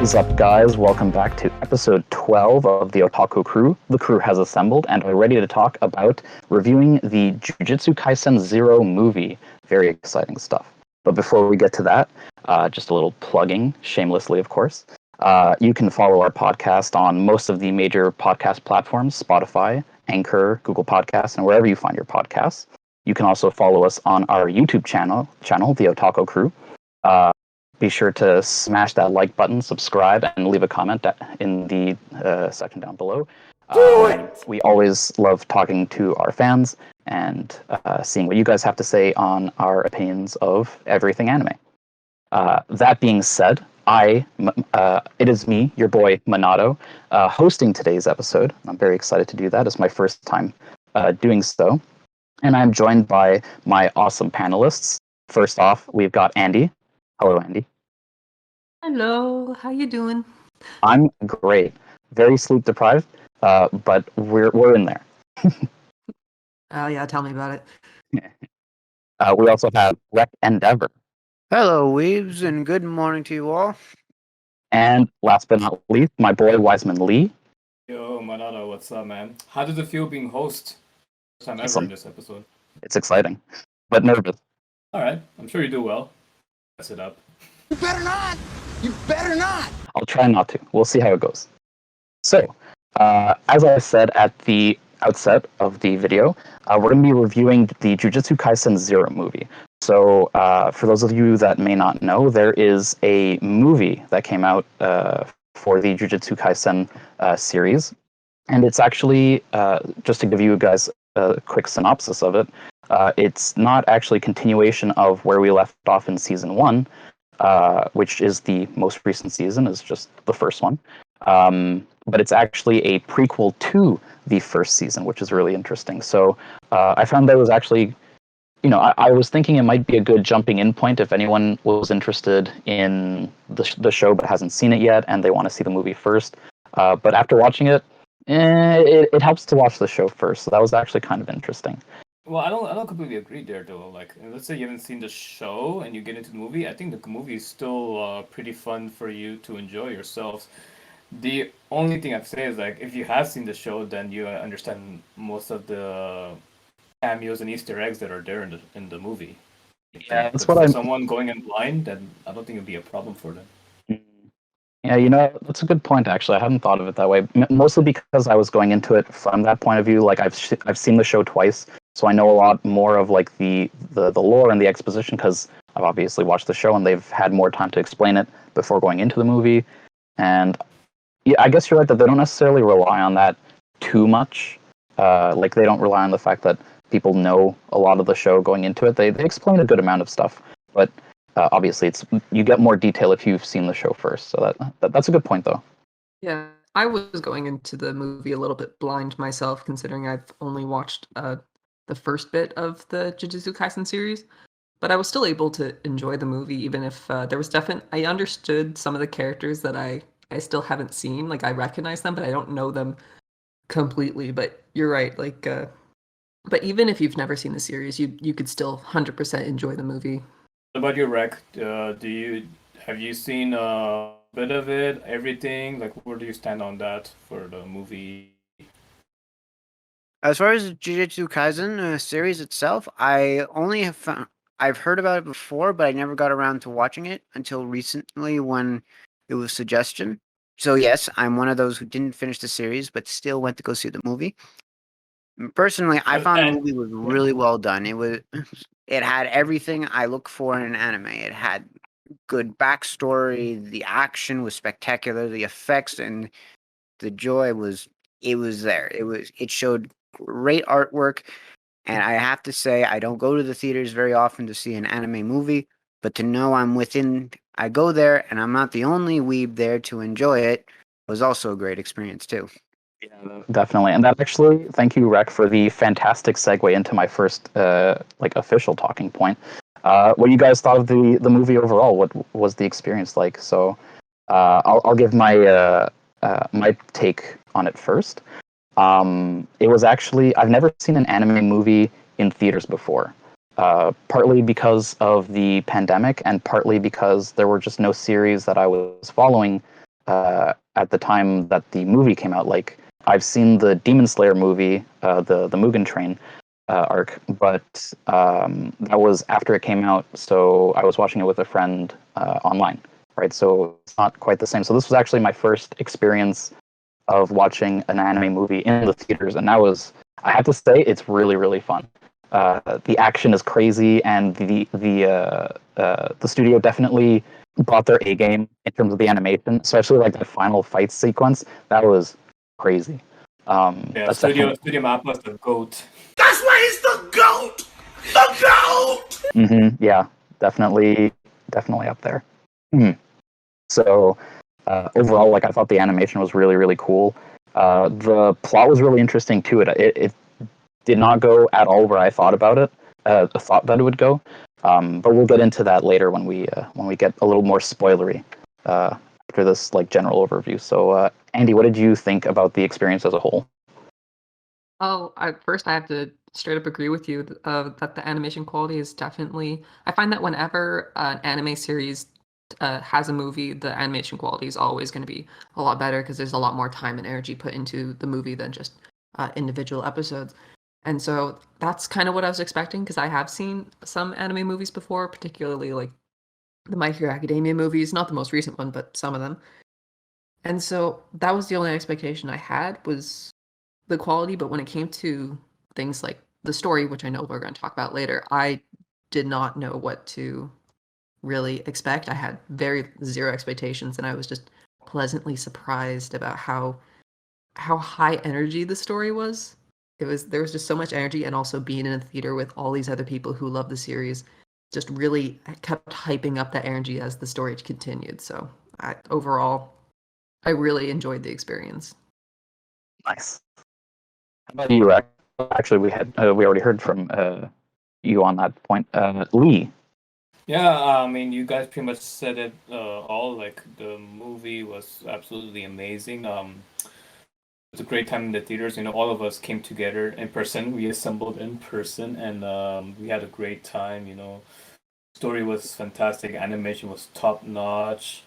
is up, guys? Welcome back to episode 12 of the Otaku Crew. The crew has assembled and we're ready to talk about reviewing the Jujutsu Kaisen Zero movie. Very exciting stuff. But before we get to that, just a little plugging, shamelessly, of course. You can follow our podcast on most of the major podcast platforms, Spotify, Anchor, Google Podcasts, and wherever you find your podcasts. You can also follow us on our YouTube channel, the Otaku Crew. Be sure to smash that like button, subscribe, and leave a comment in the section down below. We always love talking to our fans and seeing what you guys have to say on our opinions of everything anime. That being said, it is me, your boy Minato, hosting today's episode. I'm very excited to do that. It's my first time doing so. And I'm joined by my awesome panelists. First off, we've got Andy. Hello, Andy. Hello, how you doing? I'm great. Very sleep deprived, but we're in there. Oh yeah, tell me about it. We also have Rek Endeavor. Hello, Weaves, and good morning to you all. And last but not least, my boy Wiseman Lee. Yo, Manado, what's up, man? How does it feel being host? First time ever in this episode. It's exciting, but nervous. All right, I'm sure you do well. Mess it up. You better not! You better not! I'll try not to. We'll see how it goes. So, as I said at the outset of the video, we're going to be reviewing the Jujutsu Kaisen Zero movie. So, for those of you that may not know, there is a movie that came out for the Jujutsu Kaisen series. And it's actually, just to give you guys a quick synopsis of it, it's not actually a continuation of where we left off in season 1, which is the most recent season, is just the first one. But it's actually a prequel to the first season, which is really interesting. So I found that was actually, I was thinking it might be a good jumping in point if anyone was interested in the show but hasn't seen it yet and they want to see the movie first. But after watching it, it helps to watch the show first. So that was actually kind of interesting. Well, I don't completely agree there, though. Like, let's say you haven't seen the show and you get into the movie. I think the movie is still pretty fun for you to enjoy yourselves. The only thing I'd say is, like, if you have seen the show, then you understand most of the cameos and Easter eggs that are there in the movie. Yeah, that's but what for I'm. someone going in blind, then I don't think it'd be a problem for them. Yeah, that's a good point, actually. I hadn't thought of it that way. Mostly because I was going into it from that point of view. Like, I've seen the show twice, so I know a lot more of, like, the lore and the exposition, because I've obviously watched the show and they've had more time to explain it before going into the movie. And yeah, I guess you're right that they don't necessarily rely on that too much. Like, they don't rely on the fact that people know a lot of the show going into it. They explain a good amount of stuff, but obviously you get more detail if you've seen the show first. So that's a good point, though. Yeah, I was going into the movie a little bit blind myself, considering I've only watched the first bit of the Jujutsu Kaisen series, but I was still able to enjoy the movie, even if there was I understood some of the characters that I still haven't seen. Like, I recognize them, but I don't know them completely. But you're right, like, but even if you've never seen the series, you could still 100% enjoy the movie. What about you, Rek? Have you seen a bit of it, everything? Like, where do you stand on that for the movie? As far as the Jujutsu Kaisen series itself, I've heard about it before, but I never got around to watching it until recently when it was suggestion. So yes, I'm one of those who didn't finish the series, but still went to go see the movie. Personally, I found the movie was really well done. It had everything I look for in an anime. It had good backstory. The action was spectacular. The effects and the joy was there. It showed great artwork. And I have to say, I don't go to the theaters very often to see an anime movie, but to know I go there and I'm not the only weeb there to enjoy it was also a great experience too. Yeah, definitely. And that actually, thank you, Rek, for the fantastic segue into my first official talking point. What you guys thought of the movie overall? What was the experience like? So I'll give my my take on it first. It was actually, I've never seen an anime movie in theaters before. Partly because of the pandemic and partly because there were just no series that I was following at the time that the movie came out. Like I've seen the Demon Slayer movie, the Mugen Train arc, but that was after it came out. So I was watching it with a friend online, right? So it's not quite the same. So this was actually my first experience of watching an anime movie in the theaters, and that was, I have to say, it's really really fun. The action is crazy, and the studio definitely brought their A game in terms of the animation, especially like that final fight sequence. That was crazy. Yeah, That's Studio Mappa is the goat. That's why he's the GOAT! The GOAT! yeah, definitely up there. So overall, like I thought the animation was really really cool. The plot was really interesting too. It did not go at all where I thought about it. Thought that it would go. But we'll get into that later when we get a little more spoilery after this like general overview. So Andy, what did you think about the experience as a whole? Oh, first I have to straight up agree with you that the animation quality is definitely. I find that whenever an anime series has a movie, the animation quality is always going to be a lot better because there's a lot more time and energy put into the movie than just individual episodes. And so that's kind of what I was expecting because I have seen some anime movies before, particularly like the My Hero Academia movies, not the most recent one, but some of them. And so that was the only expectation I had was the quality, but when it came to things like the story, which I know we're going to talk about later, I did not know what to really expect. I had very zero expectations, and I was just pleasantly surprised about how high energy the story was. There was just so much energy, and also being in a theater with all these other people who love the series just really kept hyping up that energy as the story continued. So overall, I really enjoyed the experience. Nice. How about you, Rex? Actually, we already heard from you on that point. Lee. Yeah, I mean, you guys pretty much said it all. Like the movie was absolutely amazing. It was a great time in the theaters. You know, all of us came together in person. We assembled in person, and we had a great time. You know, story was fantastic. Animation was top notch.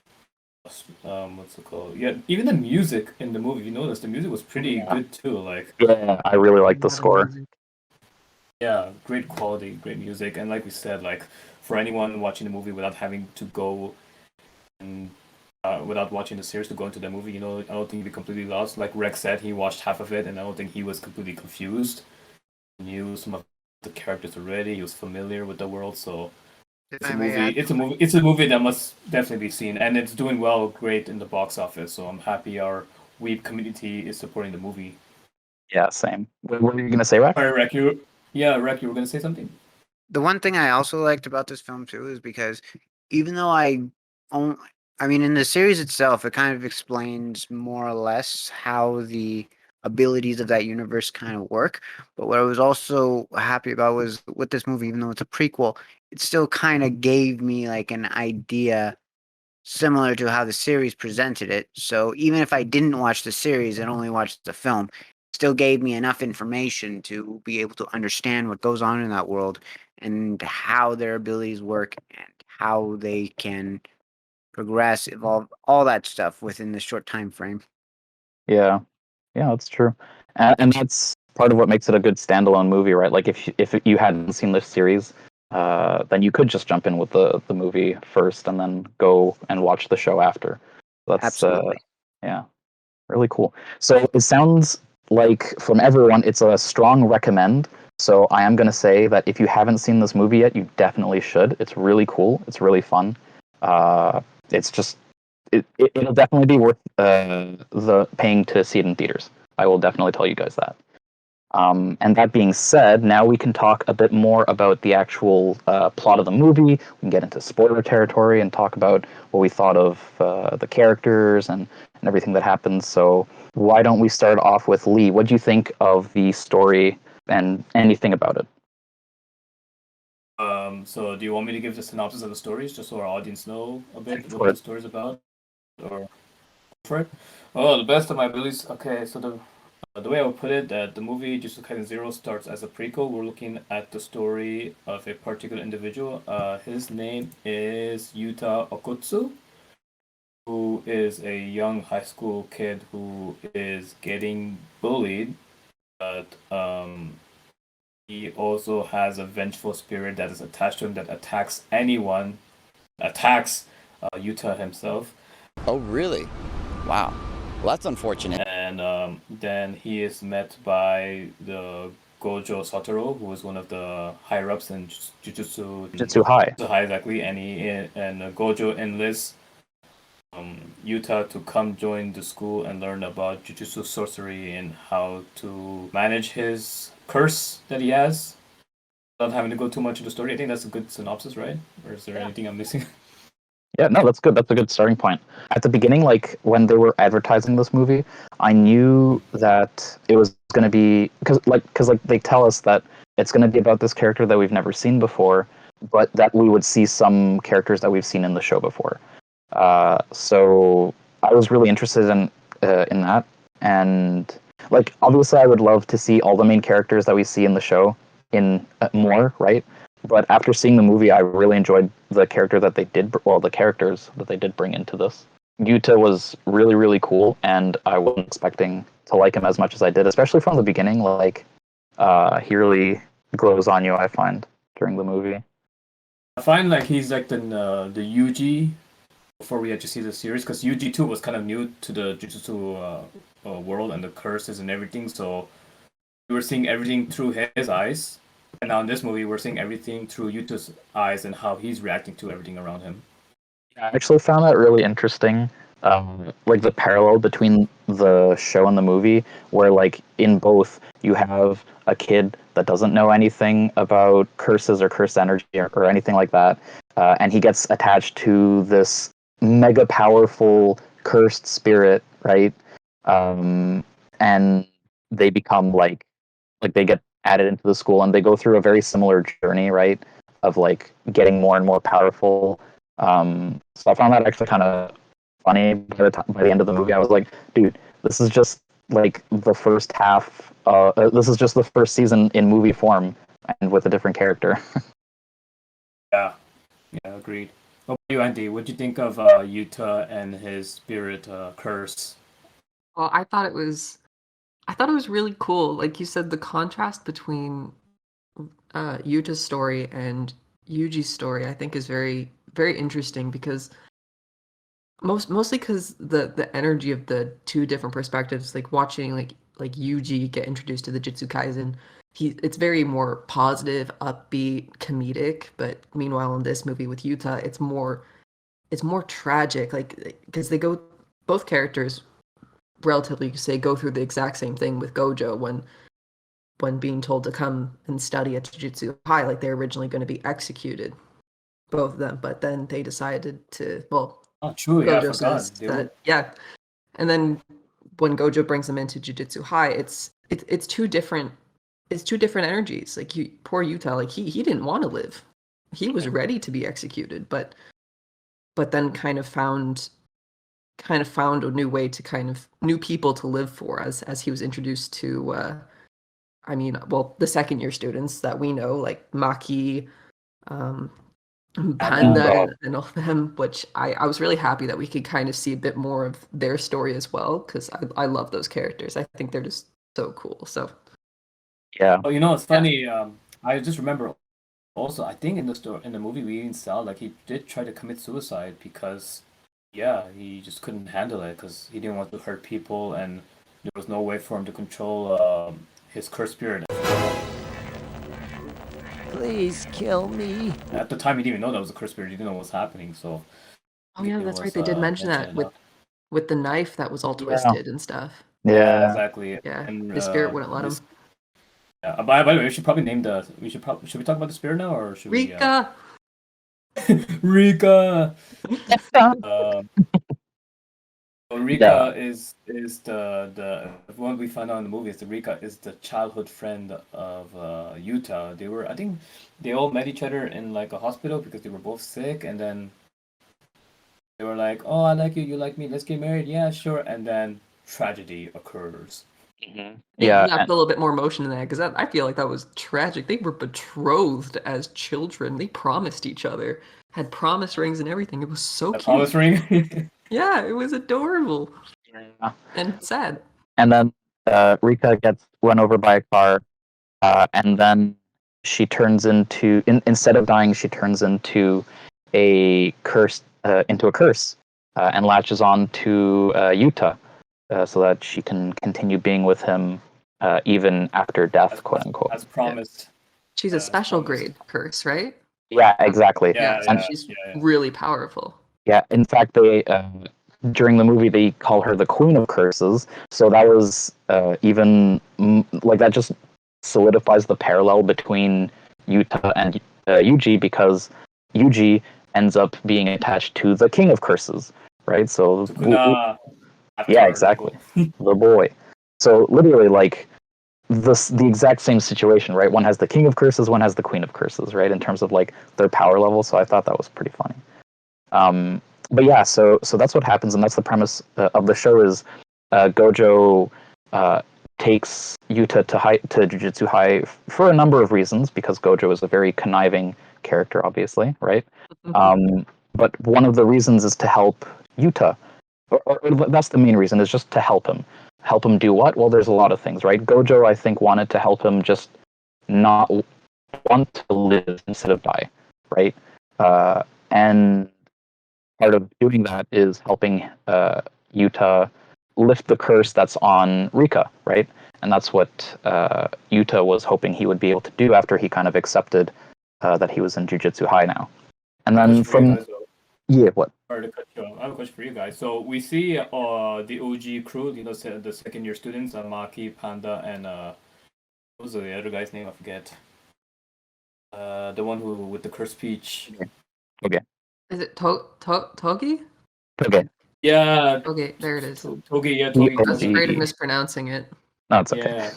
What's it called? Yeah, even the music in the movie. You notice the music was pretty good too. Like, Yeah, I really like the score. yeah, great quality, great music, and like we said, like for anyone watching the movie without having to go and without watching the series to go into the movie, you know, I don't think he'd be completely lost. Like Rex said, he watched half of it, and I don't think he was completely confused. He knew some of the characters already. He was familiar with the world, so If it's a I may movie. add, It's a movie. It's a movie that must definitely be seen, and it's doing well, great in the box office. So I'm happy our weeb community is supporting the movie. Yeah, same. What were you gonna say, Rex? Sorry, Rek, Rek, you were gonna say something. the one thing I also liked about this film too is because even though only, I mean, in the series itself, it kind of explains more or less how the abilities of that universe kind of work. But what I was also happy about was with this movie, even though it's a prequel, it still kind of gave me like an idea similar to how the series presented it. So even if I didn't watch the series and only watched the film, it still gave me enough information to be able to understand what goes on in that world and how their abilities work and how they can progress, evolve, all that stuff within the short time frame. Yeah, yeah, that's true, and that's part of what makes it a good standalone movie, right? Like if you hadn't seen this series, then you could just jump in with the movie first and then go and watch the show after. That's Absolutely. yeah, really cool. So it sounds like from everyone, it's a strong recommend. So I am going to say that if you haven't seen this movie yet, you definitely should. It's really cool. It's really fun. It's just it'll definitely be worth the paying to see it in theaters. I will definitely tell you guys that. And that being said, now we can talk a bit more about the actual plot of the movie. We can get into spoiler territory and talk about what we thought of the characters and everything that happens. So why don't we start off with Lee? What do you think of the story and anything about it? So do you want me to give the synopsis of the stories just so our audience know a bit For what the it. story's about? Or for it? Oh, the best of my abilities. Okay, so the way I would put it, that the movie Jujutsu Kaisen Zero starts as a prequel. We're looking at the story of a particular individual. His name is Yuta Okkotsu, who is a young high school kid who is getting bullied, but he also has a vengeful spirit that is attached to him that attacks Yuta himself. Oh, really? Wow. Well, that's unfortunate. And then he is met by the Gojo Satoru, who is one of the higher ups in Jujutsu High. High, exactly. And Gojo enlists Yuta to come join the school and learn about Jujutsu sorcery and how to manage his curse that he has. Without having to go too much into the story, I think that's a good synopsis, right? Or is there anything I'm missing? Yeah, no, that's good. That's a good starting point. At the beginning, like when they were advertising this movie, I knew that it was going to be because they tell us that it's going to be about this character that we've never seen before, but that we would see some characters that we've seen in the show before. So I was really interested in that, and like obviously I would love to see all the main characters that we see in the show in more, right? But after seeing the movie, I really enjoyed the characters that they did bring into this. Yuta was really, really cool, and I wasn't expecting to like him as much as I did, especially from the beginning. Like, he really grows on you, I find, during the movie. I find like he's like the Yuji before we had to see the series, because Yuji too was kind of new to the Jujutsu world and the curses and everything, so we were seeing everything through his eyes. And now in this movie, we're seeing everything through Yuta's eyes and how he's reacting to everything around him. I actually found that really interesting, like the parallel between the show and the movie, where like in both you have a kid that doesn't know anything about curses or cursed energy or anything like that, and he gets attached to this mega powerful cursed spirit, right? And they become like they get added into the school, and they go through a very similar journey, right, of like getting more and more powerful. So I found that actually kind of funny. By the end of the movie, I was like, dude, this is just like the first half. This is just the first season in movie form and with a different character. Yeah, agreed. What about you, Andy? What do you think of Yuta and his spirit curse? Well, I thought it was really cool. Like you said, the contrast between Yuta's story and Yuji's story, I think, is very, very interesting because mostly because the energy of the two different perspectives, like watching like Yuji get introduced to the Jujutsu Kaisen, it's very more positive, upbeat, comedic. But meanwhile, in this movie with Yuta, it's more tragic. Like because both characters relatively, you could say, go through the exact same thing with Gojo when being told to come and study at Jujutsu High, like they're originally going to be executed, both of them, but then they decided to, well, Oh, true, Gojo yeah, I forgot. says that, yeah, and then when Gojo brings them into Jujutsu High, it's two different energies. Like poor Yuta, like he didn't want to live, he was ready to be executed, but then kind of found a new way to new people to live for as he was introduced to the second year students that we know, like Maki, Panda, and all of them, which I was really happy that we could kind of see a bit more of their story as well, because I love those characters. I think they're just so cool. So yeah. Oh, it's funny. I just remember also, I think in the movie we even saw like he did try to commit suicide because he just couldn't handle it because he didn't want to hurt people, and there was no way for him to control his cursed spirit. Please kill me. At the time, he didn't even know that was a cursed spirit. He didn't know what was happening. So. oh yeah, that's right. They did mention that with the knife that was all twisted and stuff. Yeah, exactly. Yeah, and, the spirit wouldn't let him. Yeah. By the way, we should probably name the. Should we talk about the spirit now, or should Rika. Rika. Rika is the one we found out in the movie. Is the Rika is the childhood friend of Yuta. I think they all met each other in like a hospital because they were both sick, and then they were like, "Oh, I like you, you like me, let's get married." Yeah, sure. And then tragedy occurs. Mm-hmm. Yeah, I feel a little bit more emotion in that because I feel like that was tragic. They were betrothed as children. They promised each other, had promise rings and everything. It was so cute. Promise ring. Yeah, it was adorable Yeah. and sad. And then Rika gets run over by a car, and then she turns instead of dying, she turns into a curse, and latches on to Yuta, so that she can continue being with him even after death, quote unquote. As promised. She's a As special promised. grade curse, right? Yeah, exactly. Yeah, Yeah, so she's yeah. really powerful. Yeah, in fact, they during the movie they call her the Queen of Curses. So that was like that just solidifies the parallel between Yuta and Yuji, because Yuji ends up being attached to the King of Curses, right? So Sukuna. yeah, exactly, the boy. So literally, like the exact same situation, right? One has the King of Curses, one has the Queen of Curses, right? In terms of like their power level. So I thought that was pretty funny. But yeah, so that's what happens, and that's the premise of the show. Is Gojo takes Yuta to Jujutsu High for a number of reasons, because Gojo is a very conniving character, obviously, right? But one of the reasons is to help Yuta, or that's the main reason, is just to help him. Help him do what? Well, there's a lot of things, right? Gojo, I think, wanted to help him just not want to live instead of die, right? And part of doing that is helping Yuta lift the curse that's on Rika, right? And that's what Yuta was hoping he would be able to do after he kind of accepted that he was in Jujutsu High now. And then what? Sorry to cut you off. I have a question for you guys. So we see the OG crew, the second year students, Maki, Panda, and what was the other guy's name? I forget. The one who with the cursed speech. Okay. Is it Togi? Okay. Yeah. Okay, there it is. Toge, yeah, I Toge. was afraid of mispronouncing it. No, it's okay. Yeah.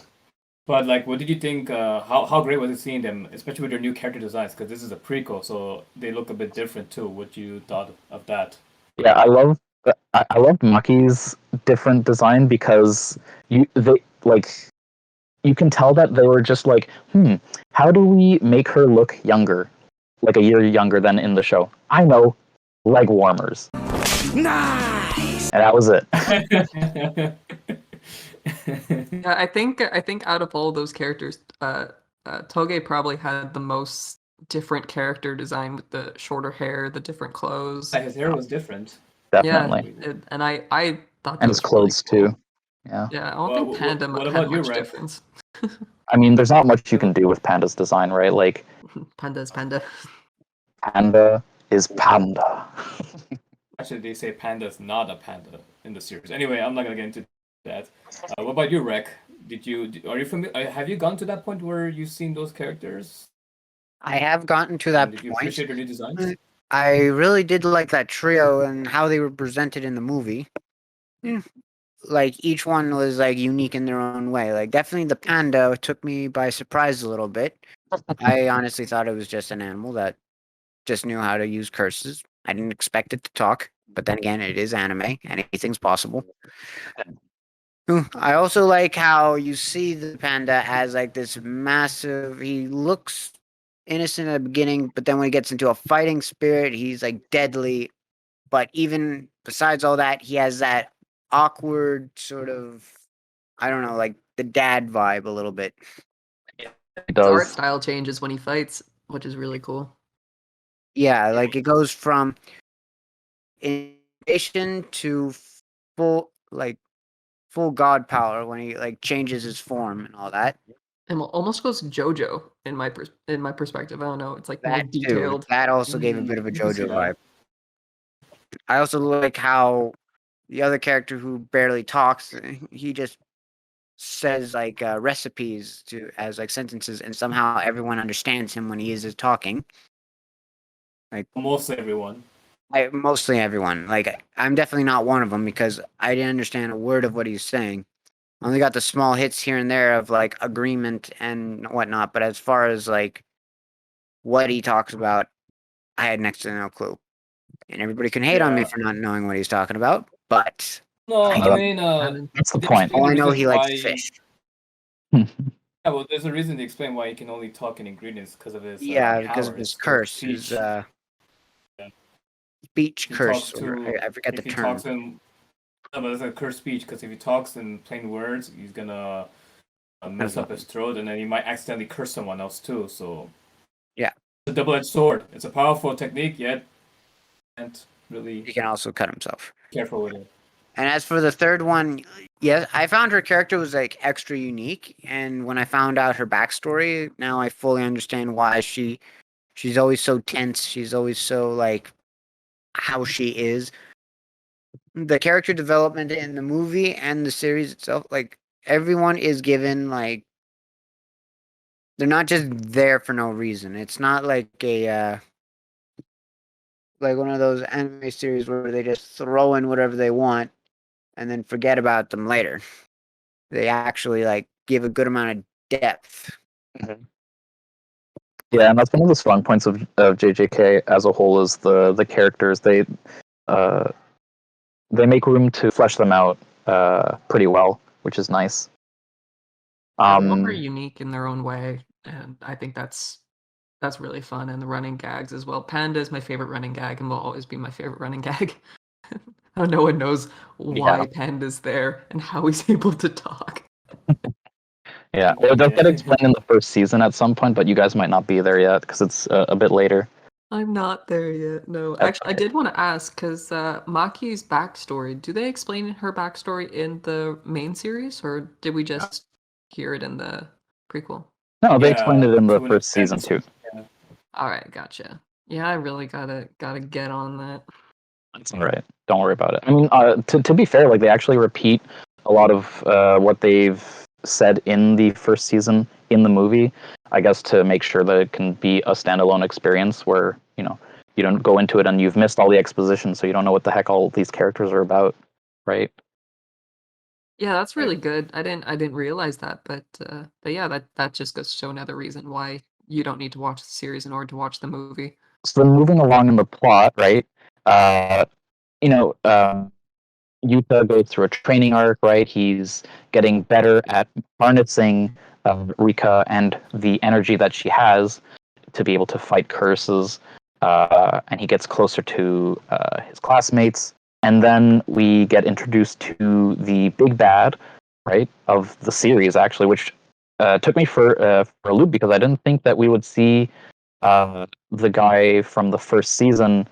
But like, what did you think? How great was it seeing them, especially with their new character designs? Because this is a prequel, so they look a bit different too. What you thought of that? Yeah, I love Maki's different design, because you can tell that they were just like, how do we make her look younger, like a year younger than in the show? I know, leg warmers. Nice. And that was it. Yeah, I think out of all those characters, Toge probably had the most different character design, with the shorter hair, the different clothes. His hair was different. Definitely. Yeah, and I thought that And his was clothes really cool. too. Yeah. Yeah, I don't think Panda what had about you, much Rex? difference. I mean, there's not much you can do with Panda's design, right? Like, Panda's Panda. Panda is Panda. Actually, they say Panda's not a panda in the series. Anyway, I'm not gonna get into that. What about you, Rek? Are you familiar? Have you gone to that point where you've seen those characters? I have gotten to that Did you point. appreciate their new designs? I really did like that trio and how they were presented in the movie. Like each one was like unique in their own way. Like definitely the panda took me by surprise a little bit. I honestly thought it was just an animal that just knew how to use curses. I didn't expect it to talk, but then again, it is anime. Anything's possible. I also like how you see the panda as like this massive. He looks innocent at the beginning, but then when he gets into a fighting spirit, he's like deadly. But even besides all that, he has that awkward sort of, I don't know, like the dad vibe a little bit. It His art does. style changes when he fights, which is really cool. Yeah, like it goes from innovation to full god power when he like changes his form and all that. And almost goes JoJo in my perspective. I don't know. It's like more That too. detailed. That also gave a bit of a You can see JoJo that. vibe. I also like how the other character who barely talks, he just says like recipes to as like sentences, and somehow everyone understands him when he is talking. Like Almost everyone. mostly everyone. Like I'm definitely not one of them because I didn't understand a word of what he's saying. I only got the small hits here and there of like agreement and whatnot, but as far as like what he talks about, I had next to no clue. And everybody can hate on me Yeah. for not knowing what he's talking about, but No, I I don't. mean, That's the they point. explain All the I know, reason he why. likes fish. Yeah, well, there's a reason they explain why he can only talk in ingredients because of his Yeah, because of power, his his curse. speech. His speech He curse. talks Or to I forget the if he term. talks in no, but it's a cursed speech because if he talks in plain words, he's gonna mess up his throat, and then he might accidentally curse someone else too. So Yeah. it's a double-edged sword. It's a powerful technique, yet can't really He can also cut himself. be careful with it. And as for the third one, yes, I found her character was like extra unique. And when I found out her backstory, now I fully understand why she's always so tense. She's always so like how she is. The character development in the movie and the series itself, like everyone is given like they're not just there for no reason. It's not like a like one of those anime series where they just throw in whatever they want and then forget about them later. They actually like give a good amount of depth. Mhm. Yeah, and that's one of the strong points of JJK as a whole is the characters. They make room to flesh them out pretty well, which is nice. They're all very unique in their own way, and I think that's really fun. And the running gags as well. Panda is my favorite running gag, and will always be my favorite running gag. How no one knows why Yeah. Panda's there and how he's able to talk. Yeah, well, it does get explained in the first season at some point, but you guys might not be there yet because it's a bit later. I'm not there yet. No, That's actually, I did want to ask because Maki's backstory. Do they explain her backstory in the main series, or did we just hear it in the prequel? No, they explained it in the to an first season extent. too. Yeah. All right, gotcha. Yeah, I really gotta get on that. That's all right. Don't worry about it. I mean, to be fair, like they actually repeat a lot of what they've said in the first season in the movie. I guess to make sure that it can be a standalone experience where you don't go into it and you've missed all the exposition, so you don't know what the heck all these characters are about, right? Yeah, that's really good. I didn't realize that, but yeah, that just goes to show another reason why you don't need to watch the series in order to watch the movie. So then moving along in the plot, right? Uh, you know, Yuta goes through a training arc, right? He's getting better at harnessing Rika and the energy that she has to be able to fight curses, and he gets closer to his classmates. And then we get introduced to the big bad, right, of the series, actually, which took me for a loop because I didn't think that we would see the guy from the first season,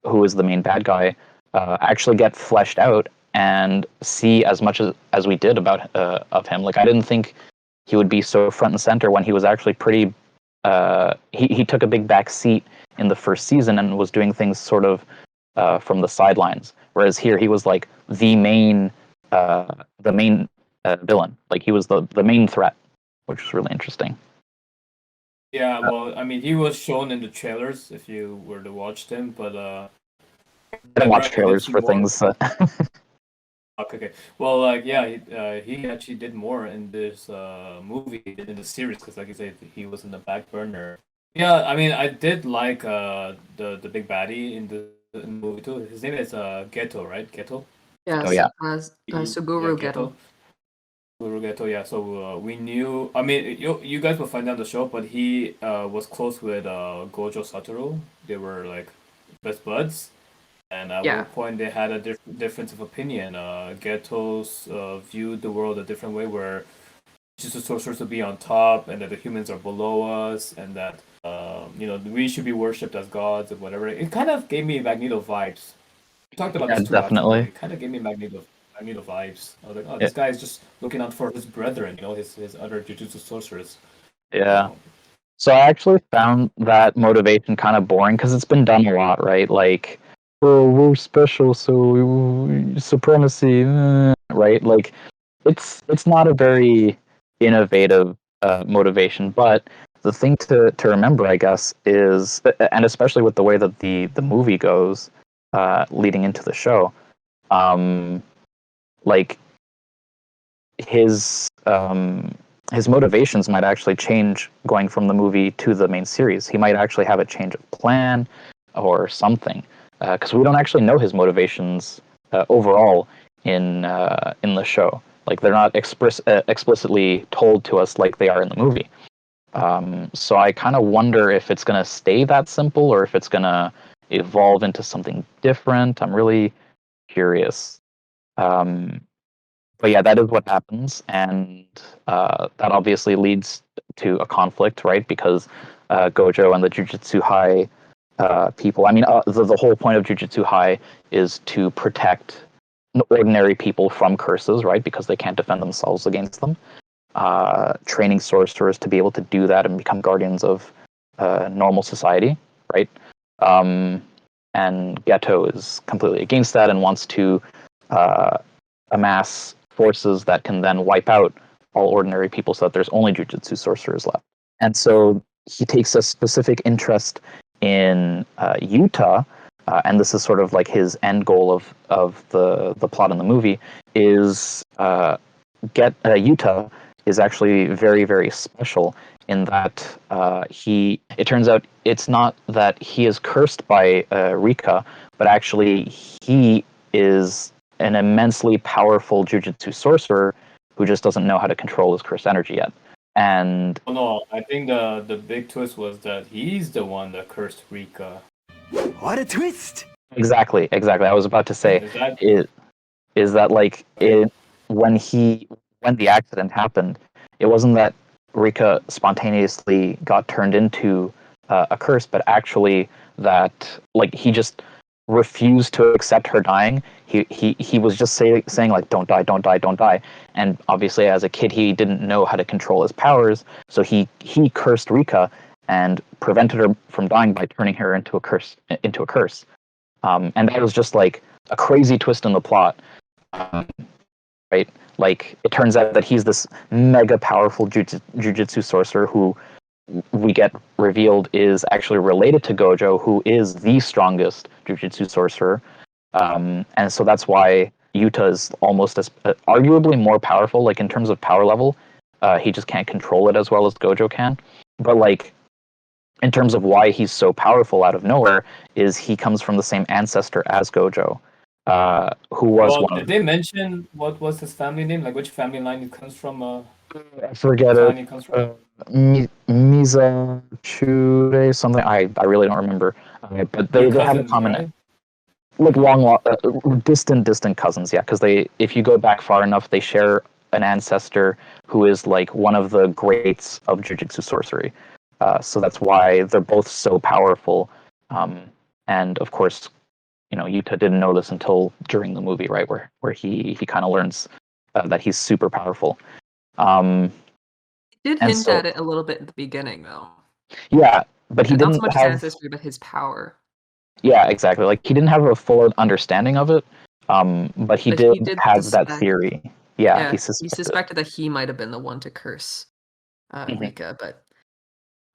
who is the main bad guy, actually get fleshed out and see as much as we did about of him. Like I didn't think he would be so front and center when he was actually pretty. He took a big back seat in the first season and was doing things sort of from the sidelines. Whereas here he was like the main villain. Like he was the main threat, which was really interesting. Yeah, well, I mean, he was shown in the trailers if you were to watch them, but I don't watch trailers for things. Okay. Well, like, yeah, he actually did more in this movie than in the series because, like you said, he was in the back burner. Yeah, I mean, I did like the big baddie in the movie too. His name is Geto, right? Geto. Yes, Oh, yeah. Suguru Geto. Satoru Gojo, yeah. So we knew. I mean, you guys will find out the show, but he was close with Gojo Satoru. They were like best buds, and at Yeah. one point they had a difference of opinion. Geto's viewed the world a different way, where just the sorcerers to be on top, and that the humans are below us, and that we should be worshipped as gods and whatever. It kind of gave me Magneto vibes. We talked about Yeah, this too. definitely. It kind of gave me Magneto vibes. I was like, oh, this guy is just looking out for his brethren, his other Jujutsu sorcerers. Yeah. So I actually found that motivation kind of boring because it's been done a lot, right? Like, oh, we're special, so supremacy, right? Like, it's not a very innovative motivation. But the thing to remember, I guess, is, and especially with the way that the movie goes, leading into the show, like his motivations might actually change going from the movie to the main series. He might actually have a change of plan or something, because we don't actually know his motivations overall in the show. Like they're not explicitly told to us like they are in the movie. So I kind of wonder if it's going to stay that simple or if it's going to evolve into something different? I'm really curious. But yeah, that is what happens, and that obviously leads to a conflict, right? Because Gojo and the Jujutsu High people. I mean, the whole point of Jujutsu High is to protect ordinary people from curses, right? Because they can't defend themselves against them. Training sorcerers to be able to do that and become guardians of normal society, right? And Geto is completely against that and wants to amass forces that can then wipe out all ordinary people so that there's only Jujutsu sorcerers left. And so he takes a specific interest in Yuta, and this is sort of like his end goal of the plot in the movie, is Yuta is actually very, very special in that it turns out it's not that he is cursed by Rika, but actually he is an immensely powerful Jujutsu sorcerer who just doesn't know how to control his cursed energy yet. And no, I think the big twist was that he's the one that cursed Rika. What a twist! Exactly. I was about to say is that like when the accident happened, it wasn't that Rika spontaneously got turned into a curse, but actually that like he just refused to accept her dying. He was just saying like don't die, and obviously as a kid he didn't know how to control his powers, so he cursed Rika and prevented her from dying by turning her into a curse. And that was just like a crazy twist in the plot, right? Like it turns out that he's this mega powerful jujutsu sorcerer who we get revealed is actually related to Gojo, who is the strongest jujutsu sorcerer. And so that's why Yuta is almost as arguably more powerful. Like in terms of power level, he just can't control it as well as Gojo can. But like in terms of why he's so powerful out of nowhere, is he comes from the same ancestor as Gojo, who was one. Did they mention what was his family name? Like which family line he comes from? I forget it. He comes from Mizachure something. I really don't remember. But they have a common name. Like long distant cousins, yeah. Because if you go back far enough, they share an ancestor who is like one of the greats of Jujutsu sorcery. So that's why they're both so powerful. And of course, Yuta didn't know this until during the movie, right, where he kind of learns that he's super powerful. He did hint at it a little bit at the beginning, though. Yeah, but he didn't not so much have his ancestry, but his power. Yeah, exactly. Like he didn't have a full understanding of it, but he did have that theory. Yeah, he suspected that he might have been the one to curse Rika, but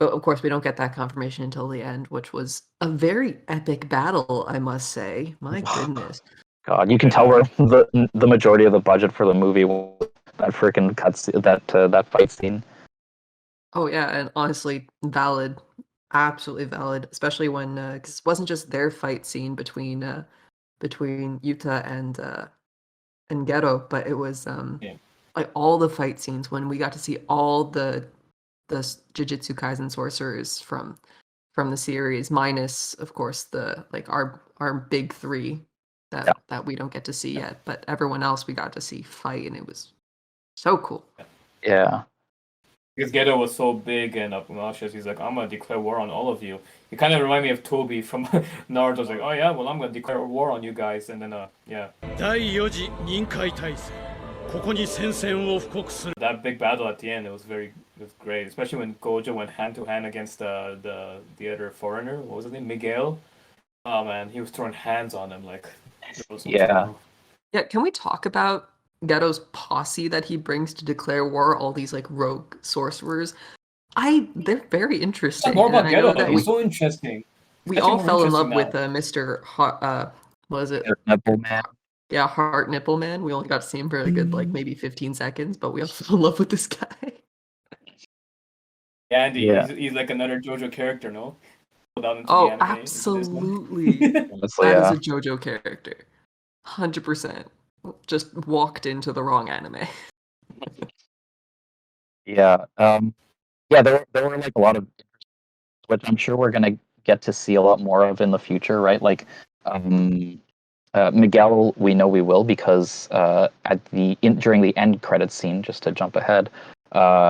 of course we don't get that confirmation until the end, which was a very epic battle, I must say. My goodness. God, you can tell where the majority of the budget for the movie was that freaking that fight scene. Oh yeah, and honestly, valid, absolutely valid, especially when because it wasn't just their fight scene between Yuta and Geto, but it was like all the fight scenes when we got to see all the Jujutsu Kaisen sorcerers from the series, minus of course the like our big three that we don't get to see yet, but everyone else we got to see fight, and it was so cool. Yeah. Because Geto was so big and obnoxious, he's like, I'm gonna declare war on all of you. He kind of reminded me of Toby from Naruto's like, oh yeah, well I'm gonna declare war on you guys, and then yeah. That big battle at the end, it was great, especially when Gojo went hand to hand against the other foreigner. What was his name? Miguel. Oh man, he was throwing hands on him like. Yeah. Yeah. Can we talk about Geto's posse that he brings to declare war? All these like rogue sorcerers. They're very interesting. More about Geto. He's so interesting. We all fell in love with Mr. What was it? Nipple Man. Yeah, Heart Nipple Man. We only got to see him for a good, like, maybe 15 seconds, but we all fell in love with this guy. Yeah, Andy, he's like another JoJo character, no? Oh, absolutely. Honestly, that is a JoJo character. 100%. Just walked into the wrong anime. Yeah. Yeah, there were like a lot of, which I'm sure we're going to get to see a lot more of in the future, right? Like Miguel, we know we will because during the end credits scene, just to jump ahead,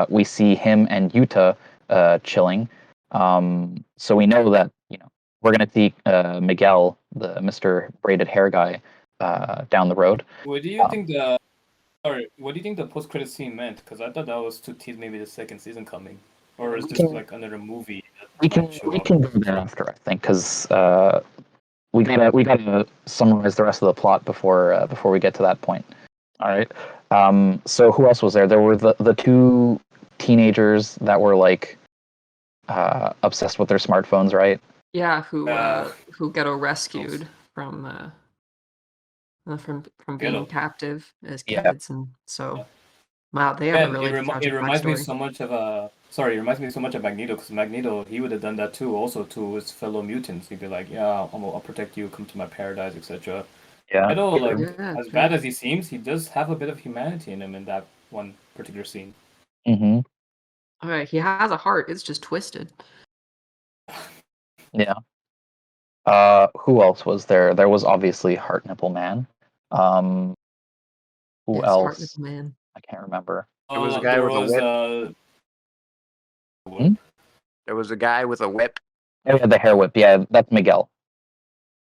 we see him and Yuta chilling. So we know that we're gonna see Miguel, the Mr. Braided Hair guy, down the road. What do you think the post-credit scene meant? Because I thought that was to tease maybe the second season coming, or is this like another movie that might show up? Go there after, I think, because we gotta summarize the rest of the plot before we get to that point. All right. So who else was there? There were the two teenagers that were like obsessed with their smartphones, right? Yeah, who Ghetto rescued from being Ghetto. captive as Yeah. kids, and so wow, they have a really tragic it reminds me backstory. so much of it reminds me so much of Magneto, because Magneto, he would have done that too, also to his fellow mutants. He'd be like, yeah, I'll protect you, come to my paradise, etc. Yeah. I know, like, Yeah, as true. bad as he seems, he does have a bit of humanity in him in that one particular scene. Mm-hmm. All right, he has a heart. It's just twisted. Yeah. Who else was there? There was obviously Heart Nipple Man. Who Yes, else? Heart Nipple Man. I can't remember. There was a guy with a whip. Hmm? There was a guy with a whip. Oh yeah, the hair whip. Yeah, that's Miguel.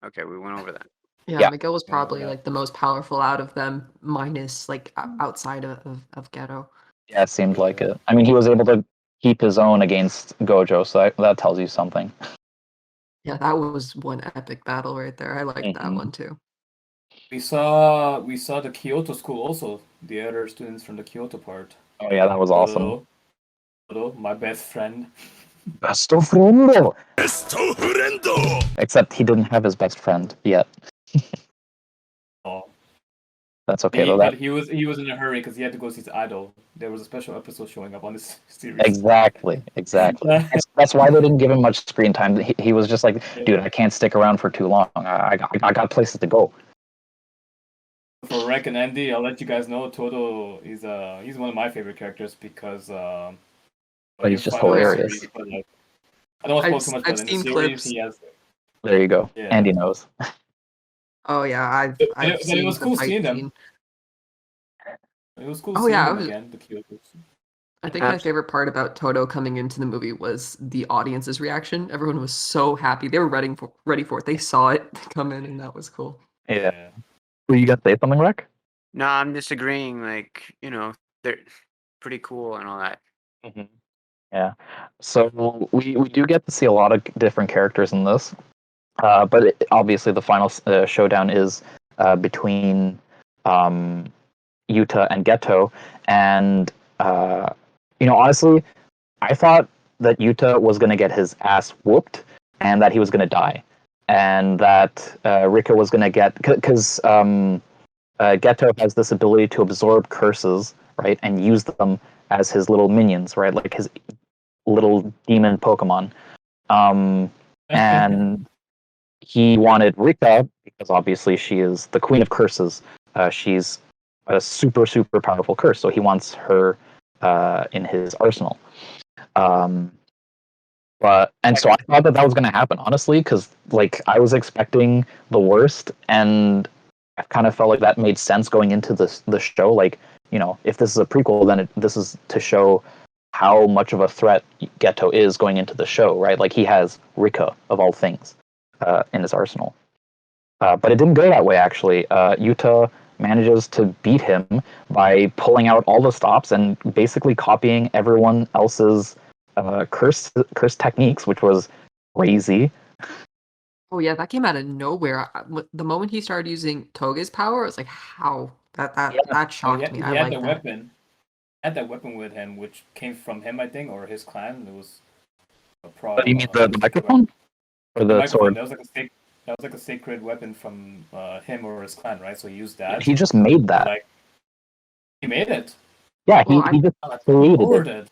Okay, we went over that. Yeah, Yeah. Miguel was probably yeah. like the most powerful out of them, minus like outside of Ghetto. Yeah, it seemed like it. I mean, he was able to keep his own against Gojo, so that tells you something. Yeah, that was one epic battle right there. I liked that Mhm. one too. We saw the Kyoto school also, the other students from the Kyoto part. Oh yeah, that was awesome. Toto, my best friend. Best of friend. Best friend! Except he didn't have his best friend yet. Oh. That's okay though. That But he was in a hurry because he had to go see his idol. There was a special episode showing up on this series. exactly. That's why they didn't give him much screen time. He was just like, dude, I can't stick around for too long. I got places to go. For Rek and Andy, I'll let you guys know Toto is he's one of my favorite characters because But you he's just find out in the hilarious. series, but, like, I don't want to spoil too much, I've but in the seen series clips. he has. There you go. Yeah. Andy knows. Oh yeah, I've But it seen was the cool fight seeing them. scene. It was cool Oh, seeing yeah, them I was- again, the Kyotos. I think my favorite part about Toto coming into the movie was the audience's reaction. Everyone was so happy. They were ready for it. They saw it come in, and that was cool. Yeah. Well, you got to say something, Rick? No, I'm disagreeing. Like, they're pretty cool and all that. Mm-hmm. Yeah. So we do get to see a lot of different characters in this, but obviously the final showdown is between Yuta and Geto, and honestly, I thought that Yuta was going to get his ass whooped and that he was going to die, and that Rika was going to get because Geto has this ability to absorb curses, right, and use them as his little minions, right, like his little demon Pokemon. And he wanted Rika because obviously she is the queen of curses. She's a super, super powerful curse, so he wants her in his arsenal. So I thought that was going to happen, honestly, because like I was expecting the worst, and I kind of felt like that made sense going into the show. Like, if this is a prequel, then this is to show how much of a threat Geto is going into the show, right? Like he has Rika of all things in his arsenal, but it didn't go that way. Actually, Yuta manages to beat him by pulling out all the stops and basically copying everyone else's curse techniques, which was crazy. Oh yeah, that came out of nowhere. The moment he started using Toge's power, it's like how that shocked me. He I had like the that. weapon. Had that weapon with him, which came from him, I think, or his clan. It was a pro. You mean the microphone or the sword? That was like a sacred weapon from him or his clan, right? So he used that. He just made that. Like, he made it. Yeah, Well, he just created it.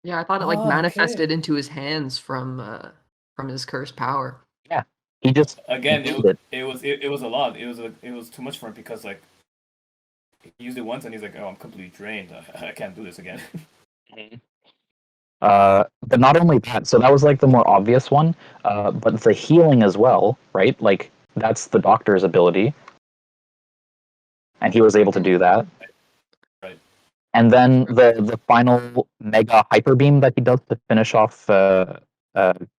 Yeah, I thought it Oh, manifested okay. into his hands from his cursed power. Yeah, he just Again, made it was a lot. It was too much for him because like he used it once and he's like, oh, I'm completely drained. I can't do this again. But not only that, so that was like the more obvious one, but the healing as well, right? Like that's the doctor's ability, and he was able to do that. Right. And then the final mega hyper beam that he does to finish off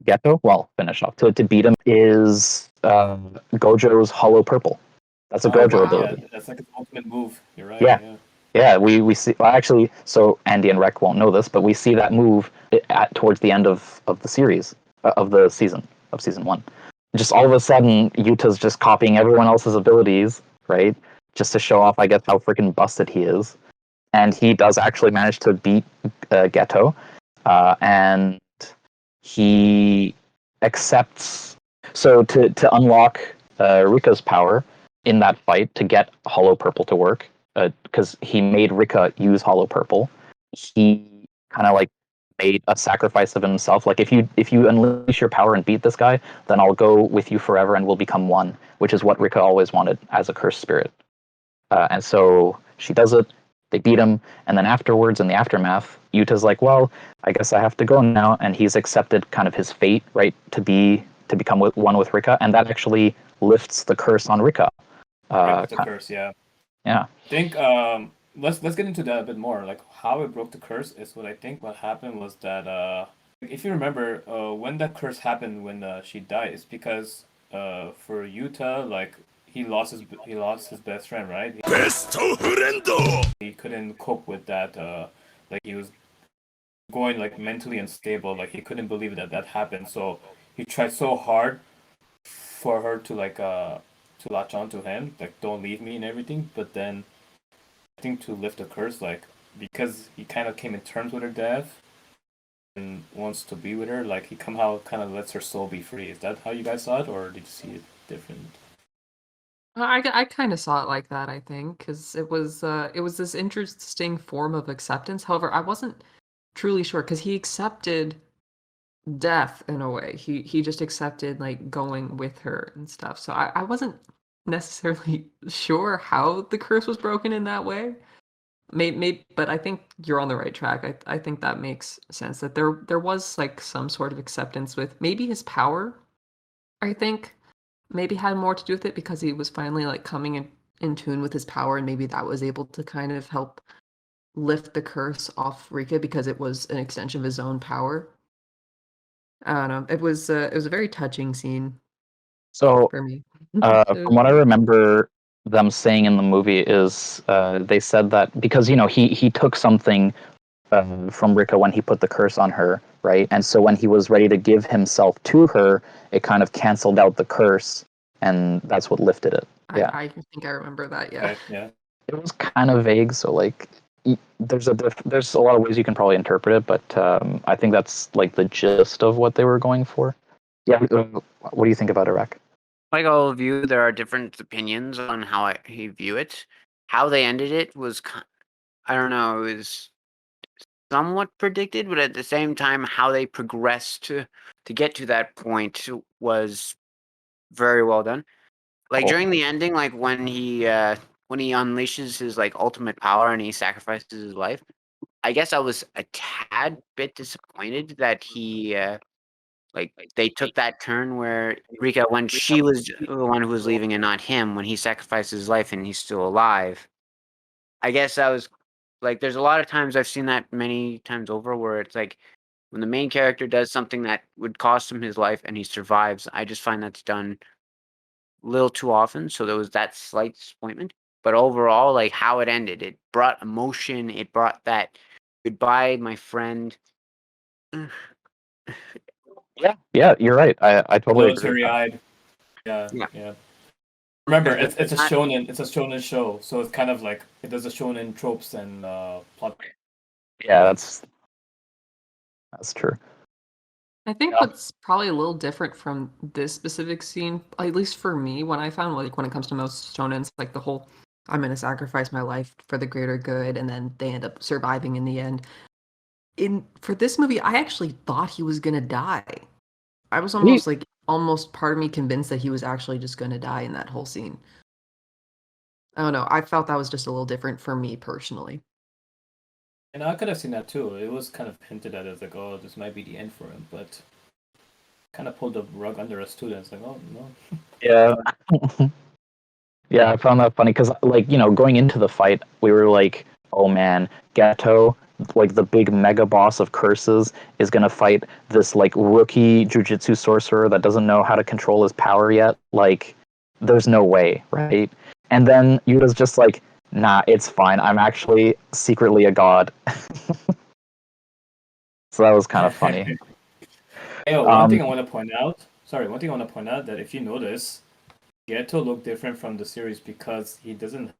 Ghetto, well, finish off to beat him is Gojo's Hollow Purple. That's a Gojo wow. ability. Yeah, that's like his ultimate move. You're right. Yeah. Yeah. Yeah, we see. Well, actually, so Andy and Rec won't know this, but we see that move towards the end of the series of the season of season 1. Just all of a sudden, Yuta's just copying everyone else's abilities, right? Just to show off, I guess, how freaking busted he is. And he does actually manage to beat Ghetto, and he accepts. So to unlock Rika's power in that fight to get Hollow Purple to work, because he made Rika use Hollow Purple, he kind of like made a sacrifice of himself. Like if you unleash your power and beat this guy, then I'll go with you forever and we'll become one, which is what Rika always wanted as a cursed spirit. And so she does it. They beat him, and then afterwards, in the aftermath, Yuta's like, "Well, I guess I have to go now," and he's accepted kind of his fate, right, to become one with Rika, and that actually lifts the curse on Rika. Break the curse. Yeah. Yeah. I think let's get into that a bit more. Like how it broke the curse is what I think. What happened was that if you remember when that curse happened when she died, it's because for Yuta, like he lost his best friend, right? He couldn't cope with that. Like he was going like mentally unstable. Like he couldn't believe that happened. So he tried so hard for her to like to latch onto him, like don't leave me and everything. But then I think to lift the curse, like because he kind of came in terms with her death and wants to be with her, like he somehow kind of lets her soul be free. Is that how you guys saw it, or did you see it different? I kind of saw it like that, I think, because it was this interesting form of acceptance. However, I wasn't truly sure because he accepted death in a way. He just accepted like going with her and stuff. So I wasn't necessarily sure how the curse was broken in that way. Maybe, but I think you're on the right track. I think that makes sense that there was like some sort of acceptance with maybe his power. I think maybe had more to do with it because he was finally like coming in tune with his power, and maybe that was able to kind of help lift the curse off Rika because it was an extension of his own power. I don't know. It was a very touching scene So, for me. from what I remember them saying in the movie is they said that because he took something from Rika when he put the curse on her, right? And so when he was ready to give himself to her, it kind of canceled out the curse, and that's what lifted it. Yeah, I think I remember that. Yeah. Right, yeah. it was kind of vague, so like there's a lot of ways you can probably interpret it, but I think that's like the gist of what they were going for. Yeah, what do you think about Iraq? Like all of you, there are different opinions on how he view it. How they ended it was, I don't know, it was somewhat predicted, but at the same time, how they progressed to get to that point was very well done. Like Cool. during the ending, like when he unleashes his like ultimate power and he sacrifices his life, I guess I was a tad bit disappointed that he like they took that turn where Rika, when she was the one who was leaving and not him, when he sacrificed his life and he's still alive. I guess I was like, there's a lot of times I've seen that many times over where it's like when the main character does something that would cost him his life and he survives. I just find that's done a little too often. So there was that slight disappointment. But overall, like how it ended, it brought emotion. It brought that goodbye, my friend. Yeah, you're right. I totally agree with Military that. eyed. Yeah, Yeah. yeah. Remember, Because it's a not- shonen. It's a shonen show, so it's kind of like it does the shonen tropes and plot. Yeah, that's true. I think Yeah. what's probably a little different from this specific scene, at least for me, when I found like when it comes to most shonens, like the whole I'm gonna sacrifice my life for the greater good, and then they end up surviving in the end. For this movie, I actually thought he was gonna die. I was almost part of me convinced that he was actually just gonna die in that whole scene. I don't know. I felt that was just a little different for me personally. And I could have seen that too. It was kind of hinted at as like, oh, this might be the end for him, but kind of pulled the rug under us too. It's like, oh no. Yeah. Yeah, I found that funny because, like, going into the fight, we were like, oh man, Gato, like the big mega boss of curses, is gonna fight this like rookie jujutsu sorcerer that doesn't know how to control his power yet. Like, there's no way, right? And then Yuta's just like, nah, it's fine. I'm actually secretly a god. So that was kind of funny. One thing I want to point out. Sorry, one thing I want to point out that if you notice, Geto looked different from the series because he doesn't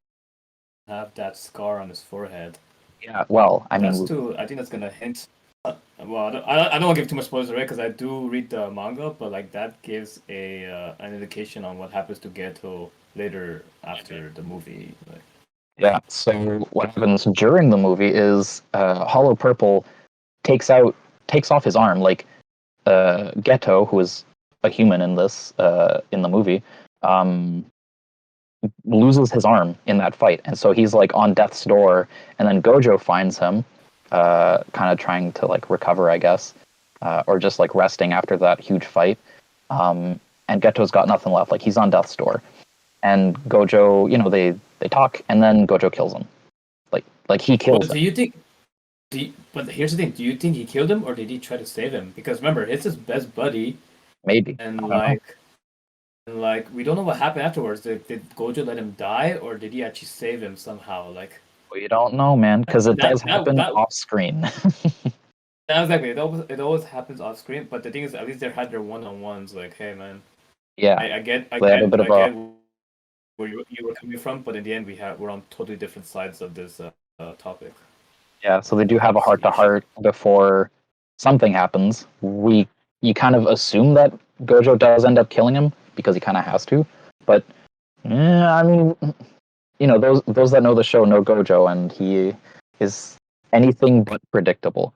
have that scar on his forehead. Yeah, well, I That's mean, too. I think that's gonna hint. Well, I don't want to give too much spoilers away because I do read the manga, but like that gives an indication on what happens to Geto later after the movie. Like, yeah. So what happens during the movie is Hollow Purple takes off his arm. Like Geto, who is a human in this in the movie, loses his arm in that fight, and so he's like on death's door. And then Gojo finds him, kind of trying to like recover, I guess, or just like resting after that huge fight. And Geto's got nothing left. Like he's on death's door, and Gojo, they talk, and then Gojo kills him. Like he kills but him. do you think? But here's the thing: do you think he killed him, or did he try to save him? Because remember, it's his best buddy, Maybe. and I don't know. like we don't know what happened afterwards. Did Gojo let him die, or did he actually save him somehow? Like We don't know, man, because it does happen that off screen. exactly. It always happens off screen. But the thing is, at least they had their one-on-ones. Like, hey, man, Yeah, I get they had a bit of a where you were coming from, but in the end, we're on totally different sides of this topic. yeah. So they do have a heart-to-heart before something happens. You kind of assume that Gojo does end up killing him because he kind of has to, but I mean, those that know the show know Gojo, and he is anything but predictable.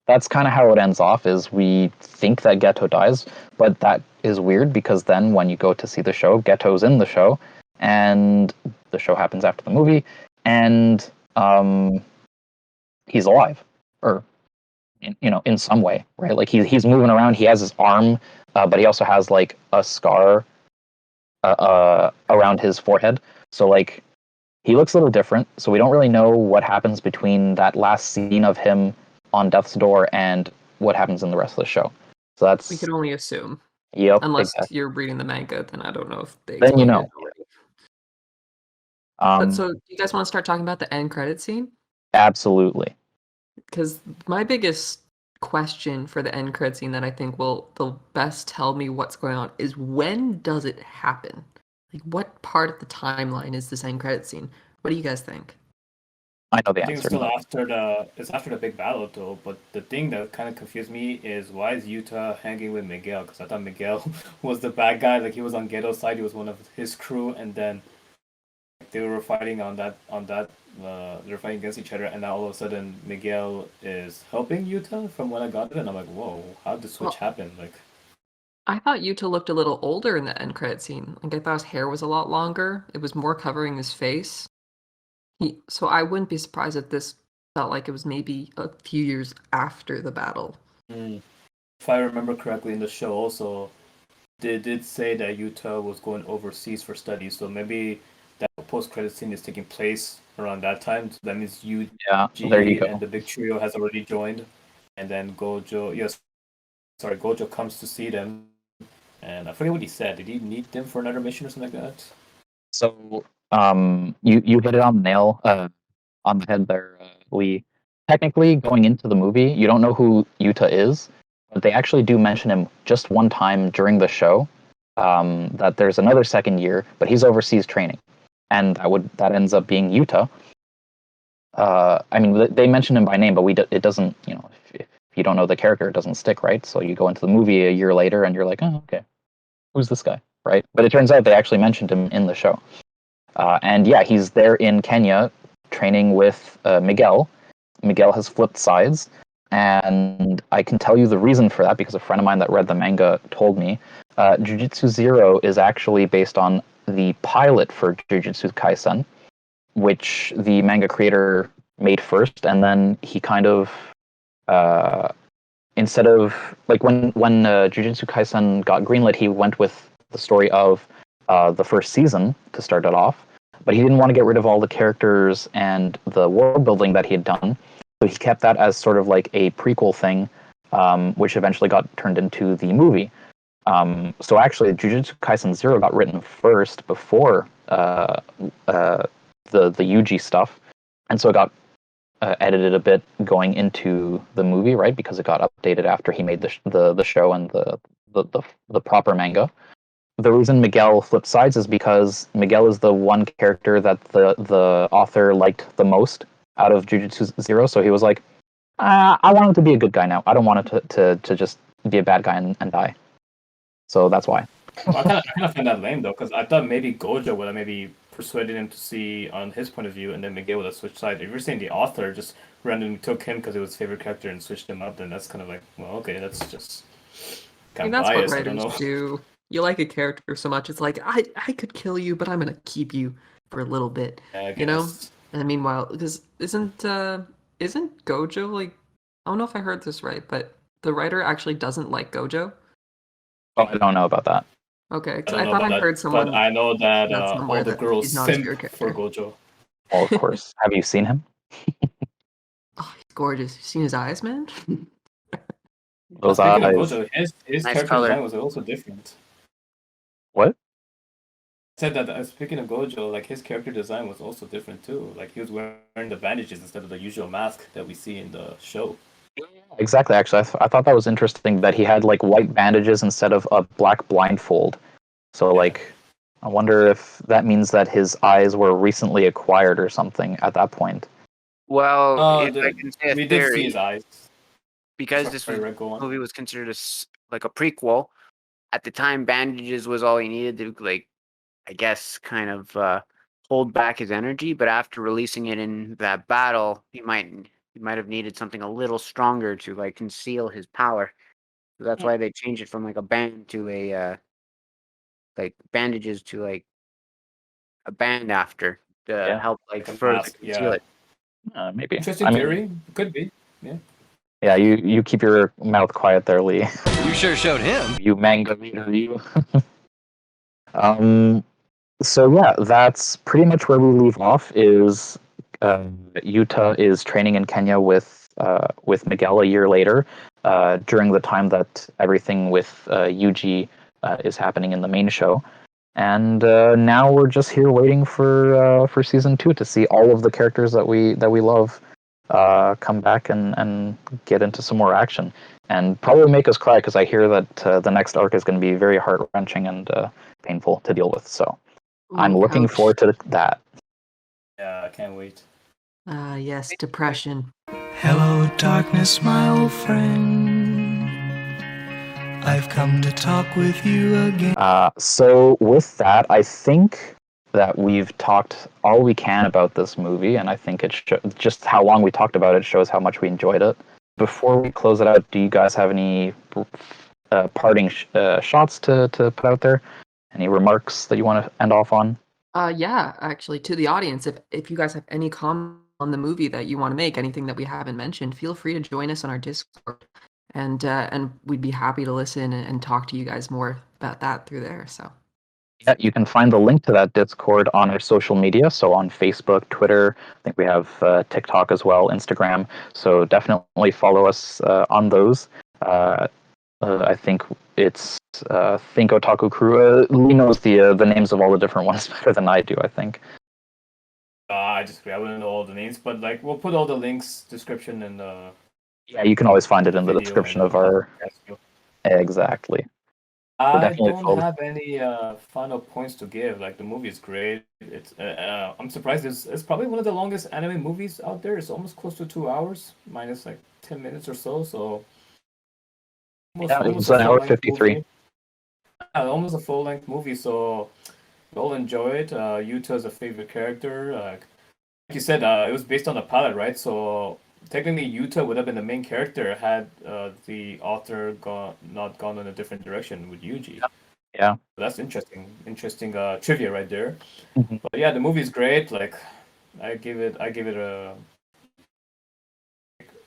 That's kind of how it ends off. Is we think that Geto dies, but that is weird because then when you go to see the show, Geto's in the show, and the show happens after the movie, and he's alive, or in some way, right? Like he's moving around. He has his arm, but he also has like a scar around his forehead. So like he looks a little different. So we don't really know what happens between that last scene of him on death's door and what happens in the rest of the show. So that's We can only assume. Yep, Unless exactly. you're reading the manga, then I don't know if they Then you explained know. it already. Um, But so, do you guys want to start talking about the end credit scene? Absolutely. Because my biggest question for the end credit scene that I think will the best tell me what's going on is when does it happen? Like, what part of the timeline is this end credit scene? What do you guys think? I know the I think it's answer. still after the big battle though. But the thing that kind of confused me is why is Yuta hanging with Miguel? Because I thought Miguel was the bad guy. Like he was on Geto's side. He was one of his crew, and then they were fighting on that. They were fighting against each other, and now all of a sudden Miguel is helping Yuta. From what I got it, and I'm like, whoa, how did the switch happen? Like, I thought Yuta looked a little older in the end credit scene. Like I thought his hair was a lot longer. It was more covering his face. So I wouldn't be surprised if this felt like it was maybe a few years after the battle. if I remember correctly, in the show also they did say that Yuta was going overseas for studies. So maybe that post-credit scene is taking place around that time. So that means Yuji there you go. and the big trio has already joined, and then Gojo comes to see them, and I forget what he said. Did he need them for another mission or something like that? So you hit it on the nail on the head there, Lee. Technically, going into the movie, you don't know who Yuta is, but they actually do mention him just one time during the show. That there's another second year, but he's overseas training, and that ends up being Yuta. I mean, they mention him by name, but it doesn't. If you don't know the character, it doesn't stick, right? So you go into the movie a year later, and you're like, oh, okay, who's this guy, right? But it turns out they actually mentioned him in the show. And yeah, he's there in Kenya training with Miguel. Miguel has flipped sides, and I can tell you the reason for that because a friend of mine that read the manga told me. Jujutsu Zero is actually based on the pilot for Jujutsu Kaisen, which the manga creator made first, and then he kind of instead of like when Jujutsu Kaisen got greenlit, he went with the story of the first season to start it off, but he didn't want to get rid of all the characters and the world building that he had done, so he kept that as sort of like a prequel thing, which eventually got turned into the movie. So actually, Jujutsu Kaisen 0 got written first before the Yuji stuff, and so it got edited a bit going into the movie, right? Because it got updated after he made the show and the proper manga. The reason Miguel flipped sides is because Miguel is the one character that the author liked the most out of Jujutsu 0. So he was like, I want him to be a good guy now. I don't want it to just be a bad guy and die. So that's why. Well, I kind of find that lame though, because I thought maybe Gojo would have maybe persuaded him to see on his point of view, and then Miguel would have switched sides. If you're saying the author just randomly took him because it was his favorite character and switched him up, then that's kind of like, well, okay, that's just I mean, kind of that's biased. what I don't know. writers do. You like a character so much, it's like I could kill you, but I'm gonna keep you for a little bit. Yeah, I You know? guess. And meanwhile, because isn't Gojo like? I don't know if I heard this right, but the writer actually doesn't like Gojo. Oh, I don't know about that. Okay, I 'cause don't I know thought about I that, heard someone but I know that said somewhere all the that girls he's not his simp favorite for character. Gojo. Oh, of course. Have you seen him? Oh, he's gorgeous. You seen his eyes, man? Those Speaking of eyes. Gojo, his Nice character color. design was also different. What? Said that speaking of Gojo, like his character design was also different too. Like he was wearing the bandages instead of the usual mask that we see in the show. Exactly. Actually, I thought that was interesting that he had like white bandages instead of a black blindfold. So like, I wonder if that means that his eyes were recently acquired or something at that point. Well, if I can say a We did see his theory, eyes. because this Sorry, Red, go on. movie was considered like a prequel, at the time bandages was all he needed to, like, I guess, kind of hold back his energy. But after releasing it in that battle, he might have needed something a little stronger to like conceal his power. So that's why they changed it from like a band to a like bandages to like a band after to Yeah. help like Like a further mask, conceal yeah. it. Maybe. Interesting I mean, theory. Could be. Yeah. yeah. You keep your mouth quiet there, Lee. You sure showed him. You manga reader, you. So yeah, that's pretty much where we leave off. Is Yuta is training in Kenya with Miguel a year later, during the time that everything with Yuji is happening in the main show, and now we're just here waiting for season 2 to see all of the characters that we love come back and get into some more action, and probably make us cry because I hear that the next arc is going to be very heart wrenching and painful to deal with. So. I'm looking forward to that. Yeah, I can't wait. Yes, depression. Hello, darkness, my old friend. I've come to talk with you again. So with that, I think that we've talked all we can about this movie, and I think just how long we talked about it shows how much we enjoyed it. Before we close it out, do you guys have any parting shots to put out there? Any remarks that you want to end off on? Yeah, actually, to the audience, if you guys have any comment on the movie that you want to make, anything that we haven't mentioned, feel free to join us on our Discord, and we'd be happy to listen and talk to you guys more about that through there. So. Yeah, you can find the link to that Discord on our social media. So on Facebook, Twitter, I think we have TikTok as well, Instagram. So definitely follow us on those. I think it's Think Otaku Crew. Lee knows the names of all the different ones better than I do, I think. I wouldn't know all the names, but like we'll put all the links, description, and Yeah, you can always find it in the video description and of our. podcast. Exactly. I definitely don't follow. have any final points to give. Like the movie is great. It's I'm surprised it's probably one of the longest anime movies out there. It's almost close to 2 hours, minus like 10 minutes or so. So Yeah, it's an hour 53. movie. Yeah, almost a full length movie. So we'll enjoy it. Yuta is a favorite character. Like you said, it was based on the pilot, right? So technically, Yuta would have been the main character had the author not gone in a different direction with Yuji. Yeah. That's interesting. Interesting trivia right there. Mhm. But yeah, the movie is great. Like, I give it a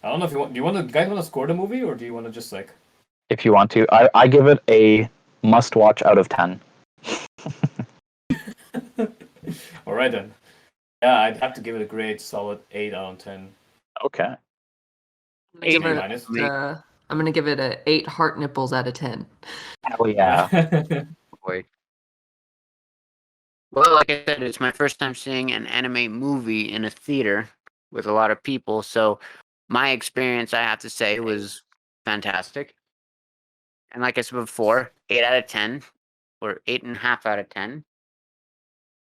I don't know if you want. Do you guys want to score the movie, or do you want to just like? If you want to, I give it a must-watch out of 10. All right then. Yeah, I'd have to give it a great solid 8 out of 10. Okay. I'm gonna give A it, minus. I'm gonna give it a 8 heart nipples out of 10. Hell yeah. Boy. Well, like I said, it's my first time seeing an anime movie in a theater with a lot of people, so my experience, I have to say, was fantastic. And like I said before, 8 out of 10, or 8.5 out of 10.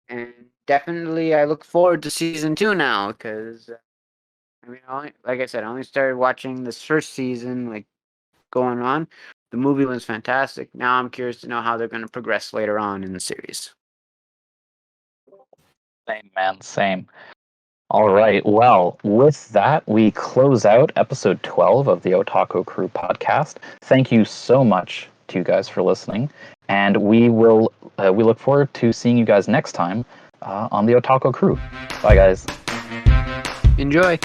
And definitely, I look forward to season 2 now, because, I mean, like I said, I only started watching this first season, like, going on. The movie was fantastic. Now I'm curious to know how they're going to progress later on in the series. Same, man. Same. All right. Well, with that, we close out episode 12 of the Otaku Crew podcast. Thank you so much to you guys for listening, and we look forward to seeing you guys next time on the Otaku Crew. Bye, guys. Enjoy.